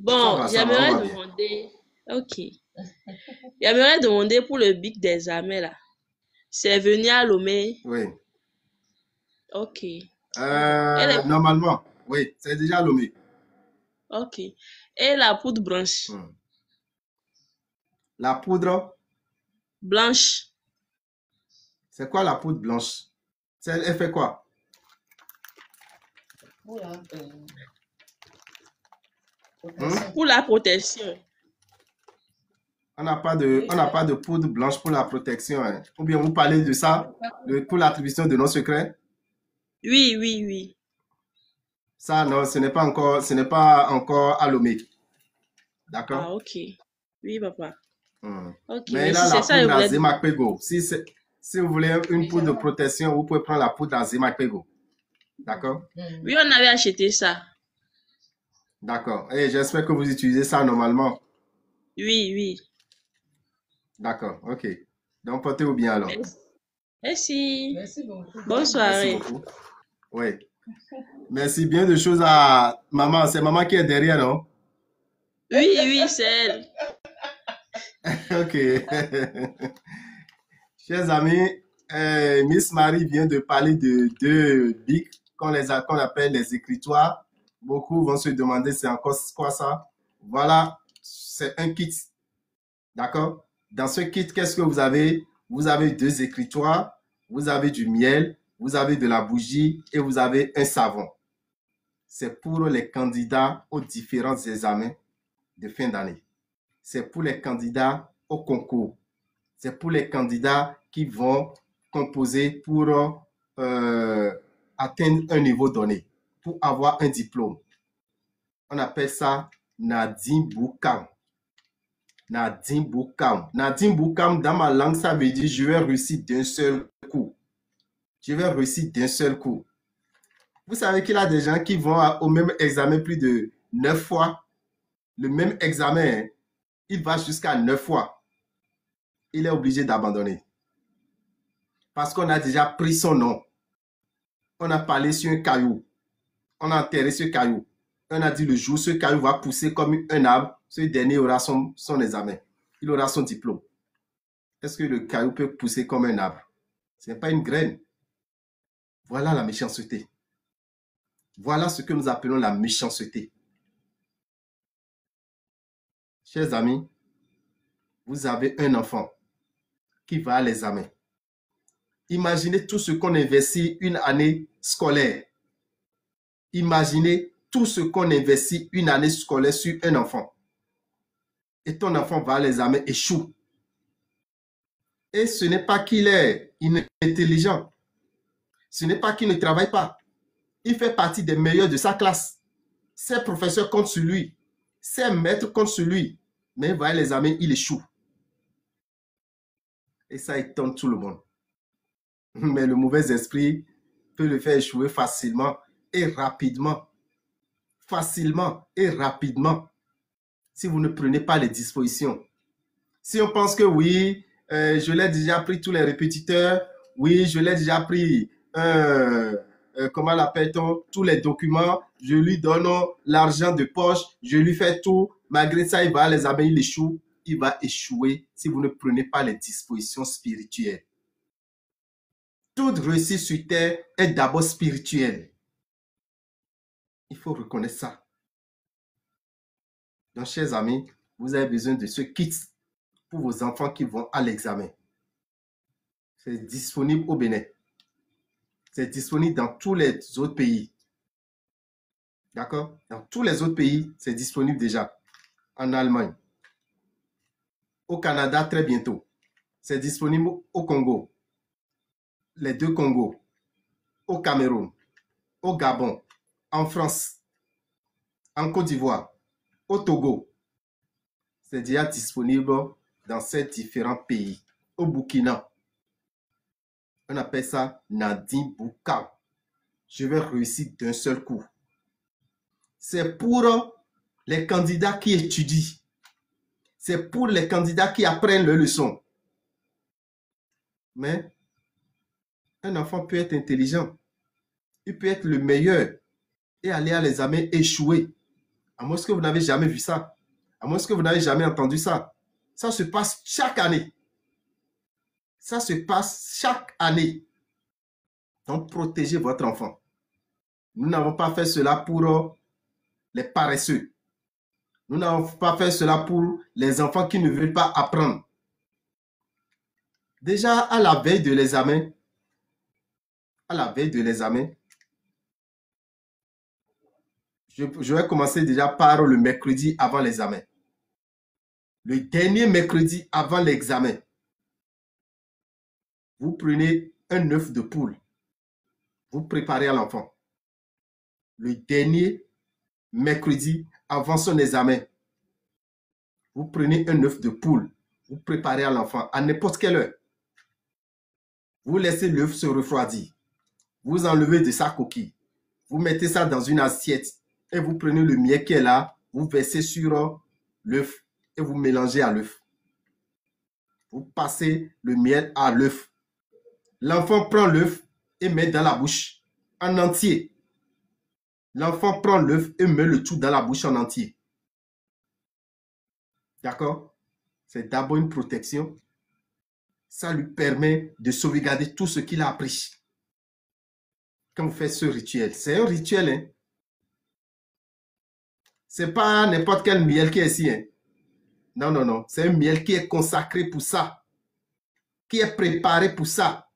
Ça Bon, va, ça va, on j'aimerais va bien. demander. Ok. J'aimerais demander pour le bic des armées là. C'est venu à Lomé. Oui. Ok. Elle est. Normalement, oui, c'est déjà Lomé. Ok. Et la poudre blanche. Hmm. La poudre, Blanche. c'est quoi la poudre blanche? Elle fait quoi? Hmm? Pour la protection. On n'a pas de poudre blanche pour la protection, hein. Ou bien vous parlez de ça, pour l'attribution de nos secrets? Oui, oui, oui. Ça, non, ce n'est pas encore à Lomé. Ah, D'accord? ok. Oui, papa. Hmm. Ok, Mais merci. là, la C'est ça que je poudre à voulais demander. Zemakpego. Si vous voulez une poudre de protection, vous pouvez prendre la poudre à Zemakpego. D'accord? Oui, on avait acheté ça. D'accord. Et j'espère que vous utilisez ça normalement. Oui, oui. D'accord. OK. Donc, portez-vous bien alors. Merci. Merci. Bonne Merci soirée. beaucoup. Oui. Merci bien de choses à maman. C'est maman qui est derrière, non? Oui, oui, c'est elle. OK. Chers amis, Miss Marie vient de parler de deux bics qu'on appelle les écritoires. Beaucoup vont se demander c'est encore quoi ça? Voilà, c'est un kit. D'accord? Dans ce kit, qu'est-ce que vous avez? Vous avez deux écritoires, vous avez du miel, vous avez de la bougie et vous avez un savon. C'est pour les candidats aux différents examens de fin d'année. C'est pour les candidats au concours. C'est pour les candidats qui vont composer pour atteindre un niveau donné, pour avoir un diplôme. On appelle ça Nadine Boukam. Nadine Boukam. Nadine Boukam, dans ma langue, ça veut dire je vais réussir d'un seul coup. Je vais réussir d'un seul coup. Vous savez qu'il y a des gens qui vont au même examen plus de 9 fois. Le même examen, hein, il va jusqu'à 9 fois. Il est obligé d'abandonner. Parce qu'on a déjà pris son nom. On a parlé sur un caillou. On a enterré ce caillou. On a dit le jour où ce caillou va pousser comme un arbre, ce dernier aura son examen. Il aura son diplôme. Est-ce que le caillou peut pousser comme un arbre? Ce n'est pas une graine. Voilà la méchanceté. Voilà ce que nous appelons la méchanceté. Chers amis, vous avez un enfant qui va à l'examen. Imaginez tout ce qu'on investit une année scolaire. Imaginez tout ce qu'on investit une année scolaire sur un enfant. Et ton enfant va à l'examen, échoue. Et ce n'est pas qu'il est inintelligent. Ce n'est pas qu'il ne travaille pas. Il fait partie des meilleurs de sa classe. Ses professeurs comptent sur lui. Ses maîtres comptent sur lui. Mais il va à l'examen, il échoue. Et ça étonne tout le monde. Mais le mauvais esprit peut le faire échouer facilement et rapidement. Facilement et rapidement. Si vous ne prenez pas les dispositions. Si on pense que oui, je l'ai déjà pris tous les répétiteurs, oui, je l'ai déjà pris, comment l'appelle-t-on, tous les documents, je lui donne l'argent de poche, je lui fais tout, malgré ça, il va à l'examen, il échoue, il va échouer si vous ne prenez pas les dispositions spirituelles. Toute réussite sur terre est d'abord spirituelle. Il faut reconnaître ça. Donc, chers amis, vous avez besoin de ce kit pour vos enfants qui vont à l'examen. C'est disponible au Bénin. C'est disponible dans tous les autres pays. D'accord? Dans tous les autres pays, c'est disponible déjà. En Allemagne. Au Canada, très bientôt. C'est disponible au Congo. Les deux Congos. Au Cameroun. Au Gabon. En France. En Côte d'Ivoire. Au Togo. C'est déjà disponible dans ces différents pays. Au Burkina. On appelle ça Nadine Boukam. Je vais réussir d'un seul coup. C'est pour les candidats qui étudient. C'est pour les candidats qui apprennent leurs leçons. Mais un enfant peut être intelligent. Il peut être le meilleur et aller à l'examen échouer. À moins que vous n'avez jamais vu ça. À moins que vous n'avez jamais entendu ça. Ça se passe chaque année. Ça se passe chaque année. Donc, protégez votre enfant. Nous n'avons pas fait cela pour les paresseux. Nous n'avons pas fait cela pour les enfants qui ne veulent pas apprendre. Déjà, à la veille de l'examen, je vais commencer déjà par le mercredi avant l'examen. Le dernier mercredi avant l'examen, vous prenez un œuf de poule. Vous préparez à l'enfant. Le dernier mercredi avant son examen, vous prenez un œuf de poule. Vous préparez à l'enfant à n'importe quelle heure. Vous laissez l'œuf se refroidir. Vous enlevez de sa coquille. Vous mettez ça dans une assiette et vous prenez le miel qui est là. Vous versez sur l'œuf et vous mélangez à l'œuf. Vous passez le miel à l'œuf. L'enfant prend l'œuf et met dans la bouche en entier. L'enfant prend l'œuf et met le tout dans la bouche en entier. D'accord? C'est d'abord une protection. Ça lui permet de sauvegarder tout ce qu'il a appris. Quand vous faites ce rituel, c'est un rituel, hein? C'est pas n'importe quel miel qui est ici, hein? Non, non, non. C'est un miel qui est consacré pour ça. Qui est préparé pour ça.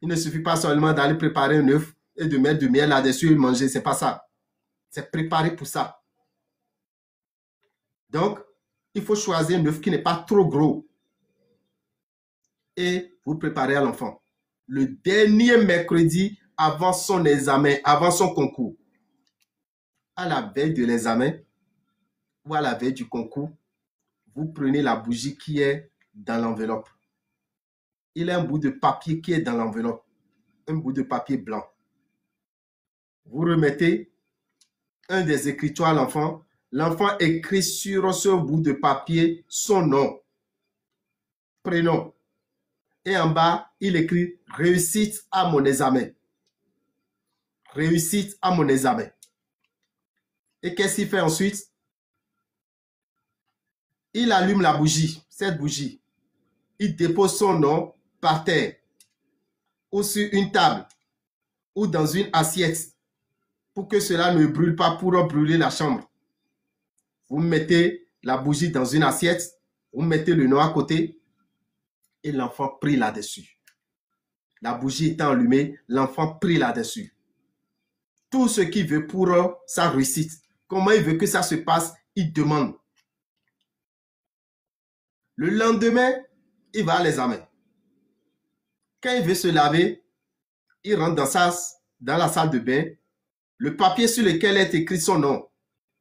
Il ne suffit pas seulement d'aller préparer un œuf et de mettre du miel là-dessus et manger. C'est pas ça. C'est préparé pour ça. Donc, il faut choisir un œuf qui n'est pas trop gros. Et vous préparez à l'enfant. Le dernier mercredi avant son examen, avant son concours. À la veille de l'examen ou à la veille du concours, vous prenez la bougie qui est dans l'enveloppe. Il y a un bout de papier qui est dans l'enveloppe. Un bout de papier blanc. Vous remettez un des écritures à l'enfant. L'enfant écrit sur ce bout de papier son nom, prénom. Et en bas, il écrit « Réussite à mon examen ». Réussite à mon examen. Et qu'est-ce qu'il fait ensuite? Il allume la bougie, cette bougie. Il dépose son nom par terre, ou sur une table, ou dans une assiette, pour que cela ne brûle pas, pour brûler la chambre. Vous mettez la bougie dans une assiette, vous mettez le nom à côté, et l'enfant prie là-dessus. La bougie étant allumée, l'enfant prie là-dessus. Tout ce qu'il veut pour sa réussite, comment il veut que ça se passe, il demande. Le lendemain, il va à l'examen. Quand il veut se laver, il rentre dans la salle de bain. Le papier sur lequel est écrit son nom,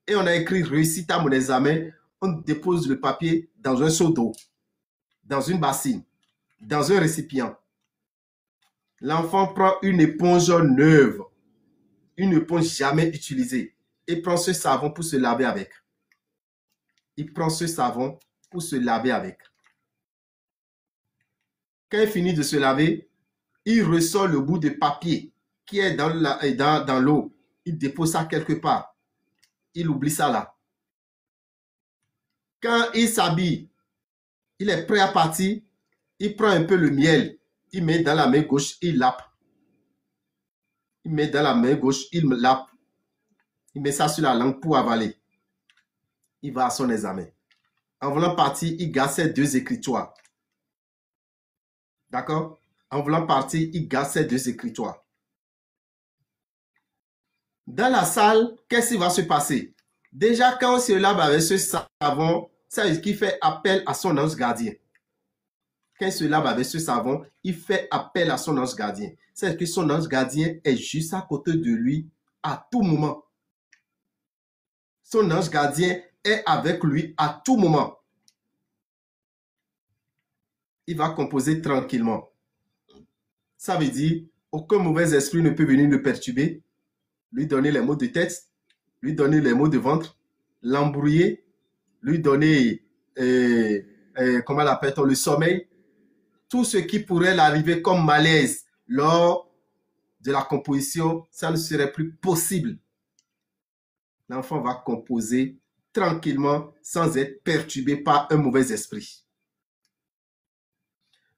et on a écrit « Réussite à mon examen », on dépose le papier dans un seau d'eau, dans une bassine, dans un récipient. L'enfant prend une éponge neuve, une éponge jamais utilisée, et prend ce savon pour se laver avec. Il prend ce savon pour se laver avec. Quand il finit de se laver, il ressort le bout de papier qui est dans l'eau. Il dépose ça quelque part. Il oublie ça là. Quand il s'habille, il est prêt à partir. Il prend un peu le miel. Il met dans la main gauche, il lappe. Il met dans la main gauche, il lappe. Il met ça sur la langue pour avaler. Il va à son examen. En voulant partir, il garde ses deux écritures. D'accord? En voulant partir, il garde ses deux écritures. Dans la salle, qu'est-ce qui va se passer? Déjà, quand on se lave avec ce savon, ça veut dire qu'il fait appel à son ange gardien. Quand il se lave avec ce savon, il fait appel à son ange gardien. C'est-à-dire que son ange gardien est juste à côté de lui à tout moment. Son ange gardien est avec lui à tout moment. Il va composer tranquillement. Ça veut dire, aucun mauvais esprit ne peut venir le perturber, lui donner les maux de tête, lui donner les maux de ventre, l'embrouiller, lui donner, comment l'appelle-t-on, le sommeil. Tout ce qui pourrait l'arriver comme malaise lors de la composition, ça ne serait plus possible. l'enfant va composer tranquillement sans être perturbé par un mauvais esprit.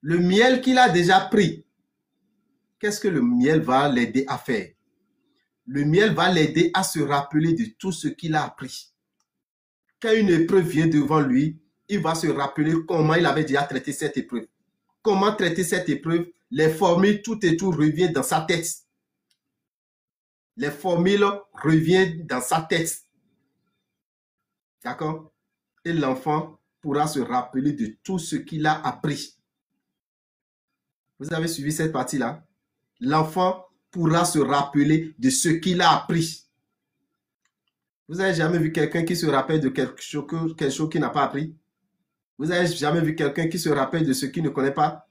Le miel qu'il a déjà pris, qu'est-ce que le miel va l'aider à faire? Le miel va l'aider à se rappeler de tout ce qu'il a appris. Quand une épreuve vient devant lui, il va se rappeler comment il avait déjà traité cette épreuve. Comment traiter cette épreuve? Les formules, tout et tout revient dans sa tête. Les formules reviennent dans sa tête. D'accord? Et l'enfant pourra se rappeler de tout ce qu'il a appris. Vous avez suivi cette partie-là? L'enfant pourra se rappeler de ce qu'il a appris. Vous n'avez jamais vu quelqu'un qui se rappelle de quelque chose qu'il n'a pas appris? Vous n'avez jamais vu quelqu'un qui se rappelle de ce qu'il ne connaît pas?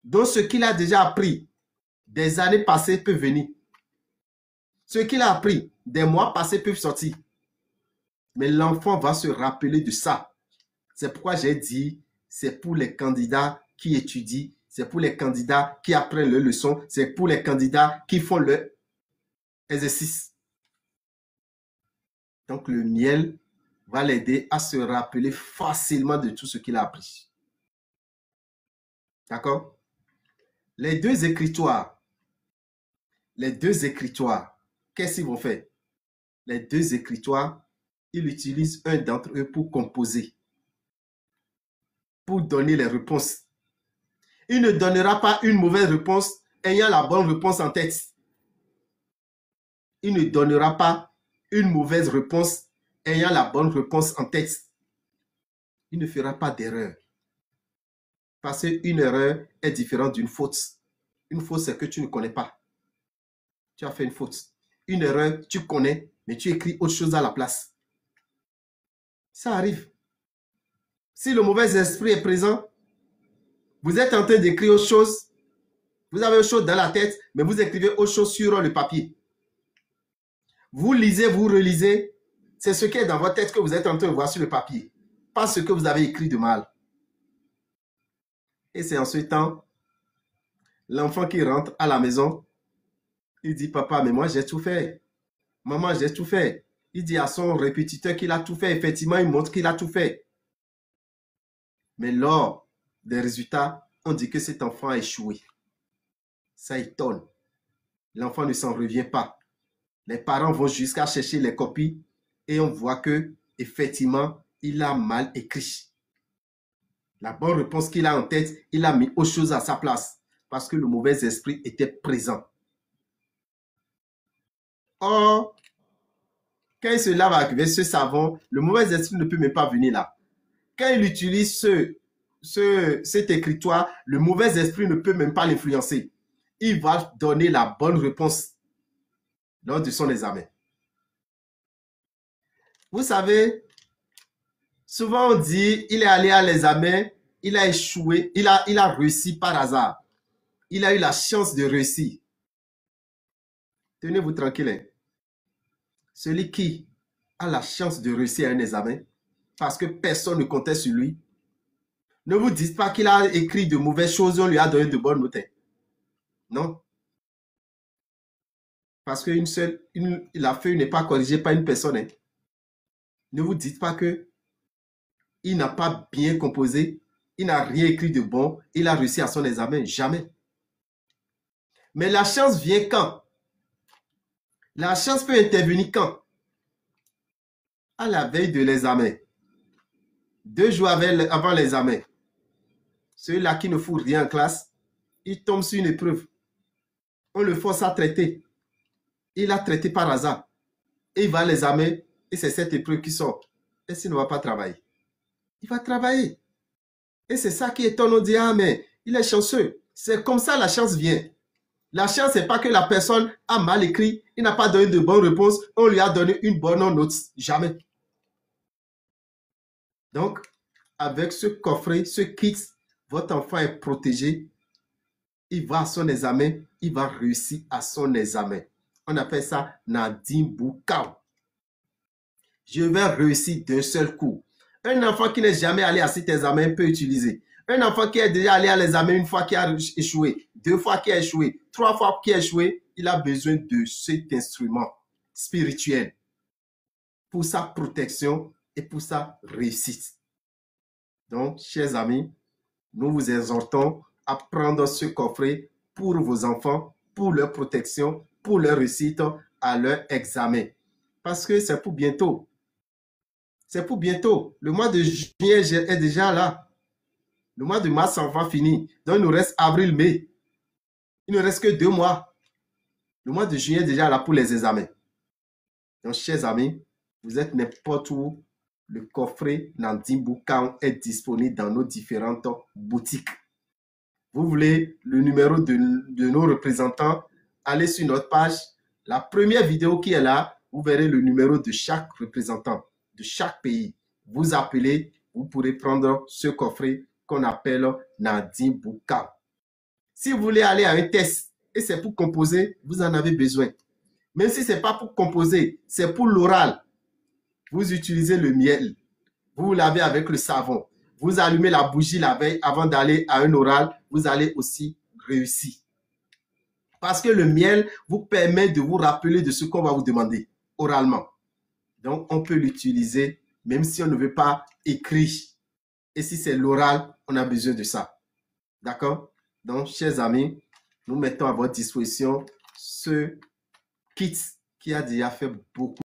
Donc, ce qu'il a déjà appris, des années passées peuvent venir. Ce qu'il a appris, des mois passés peuvent sortir. Mais l'enfant va se rappeler de ça. C'est pourquoi j'ai dit, c'est pour les candidats qui étudient, c'est pour les candidats qui apprennent leurs leçons, c'est pour les candidats qui font leur exercice. Donc, le miel va l'aider à se rappeler facilement de tout ce qu'il a appris. D'accord? Les deux écritoires, qu'est-ce qu'ils vont faire? Les deux écritoires, ils utilisent un d'entre eux pour composer, pour donner les réponses. Il ne donnera pas une mauvaise réponse ayant la bonne réponse en tête. Il ne donnera pas une mauvaise réponse ayant la bonne réponse en tête. Il ne fera pas d'erreur. Parce qu'une erreur est différente d'une faute. Une faute, c'est que tu ne connais pas. Tu as fait une faute. Une erreur, tu connais, mais tu écris autre chose à la place. Ça arrive. Si le mauvais esprit est présent, vous êtes en train d'écrire autre chose, vous avez autre chose dans la tête, mais vous écrivez autre chose sur le papier. Vous lisez, vous relisez, c'est ce qui est dans votre tête que vous êtes en train de voir sur le papier, pas ce que vous avez écrit de mal. Et c'est en ce temps, l'enfant qui rentre à la maison, il dit, papa, mais moi j'ai tout fait. Maman, j'ai tout fait. Il dit à son répétiteur qu'il a tout fait. Effectivement, il montre qu'il a tout fait. Mais lors des résultats, on dit que cet enfant a échoué. Ça étonne. L'enfant ne s'en revient pas. Les parents vont jusqu'à chercher les copies et on voit que, effectivement, il a mal écrit. La bonne réponse qu'il a en tête, il a mis autre chose à sa place parce que le mauvais esprit était présent. Or, quand il se lave avec ce savon, le mauvais esprit ne peut même pas venir là. Quand il utilise cet écritoire, le mauvais esprit ne peut même pas l'influencer. Il va donner la bonne réponse lors de son examen. Vous savez, souvent on dit, il est allé à l'examen, il a échoué, il a réussi par hasard. Il a eu la chance de réussir. Tenez-vous tranquille. Hein. Celui qui a la chance de réussir à un examen, parce que personne ne comptait sur lui, ne vous dites pas qu'il a écrit de mauvaises choses et on lui a donné de bonnes notes. Non. Parce que la feuille n'est pas corrigée par une personne. Hein. Ne vous dites pas que il n'a pas bien composé, il n'a rien écrit de bon, il a réussi à son examen. Jamais. Mais la chance vient quand? La chance peut intervenir quand? À la veille de l'examen. 2 jours avant l'examen. Celui-là qui ne fout rien en classe, il tombe sur une épreuve. On le force à traiter. Il a traité par hasard. Et il va à l'examen et c'est cette épreuve qui sort. Est-ce qu'il ne va pas travailler? Il va travailler. Et c'est ça qui étonne. On dit, ah mais il est chanceux. C'est comme ça la chance vient. La chance, ce n'est pas que la personne a mal écrit, il n'a pas donné de bonnes réponses, on lui a donné une bonne note. Jamais. Donc, avec ce coffret, ce kit, votre enfant est protégé. Il va à son examen, il va réussir à son examen. On appelle ça Nadine Boukao. Je vais réussir d'un seul coup. Un enfant qui n'est jamais allé à cet examen peut utiliser. Un enfant qui est déjà allé à l'examen une fois qui a échoué, 2 fois qui a échoué, 3 fois qui a échoué, il a besoin de cet instrument spirituel. pour sa protection et pour sa réussite. Donc, chers amis, nous vous exhortons à prendre ce coffret pour vos enfants, pour leur protection, pour leur réussite à leur examen. Parce que c'est pour bientôt. C'est pour bientôt. Le mois de juillet est déjà là. Le mois de mars, on va finir. Donc, il nous reste avril, mai. Il ne reste que 2 mois. Le mois de juillet est déjà là pour les examens. Donc, chers amis, vous êtes n'importe où. Le coffret Nandine Boucan est disponible dans nos différentes boutiques. Vous voulez le numéro de nos représentants, allez sur notre page. La première vidéo qui est là, vous verrez le numéro de chaque représentant, de chaque pays. Vous appelez, vous pourrez prendre ce coffret qu'on appelle Nandine Boucan. Si vous voulez aller à un test et c'est pour composer, vous en avez besoin. Même si ce n'est pas pour composer, c'est pour l'oral. Vous utilisez le miel. Vous lavez avec le savon. Vous allumez la bougie la veille avant d'aller à un oral. Vous allez aussi réussir. Parce que le miel vous permet de vous rappeler de ce qu'on va vous demander oralement. Donc, on peut l'utiliser même si on ne veut pas écrire. Et si c'est l'oral, on a besoin de ça. D'accord? Donc, chers amis, nous mettons à votre disposition ce kit qui a déjà fait beaucoup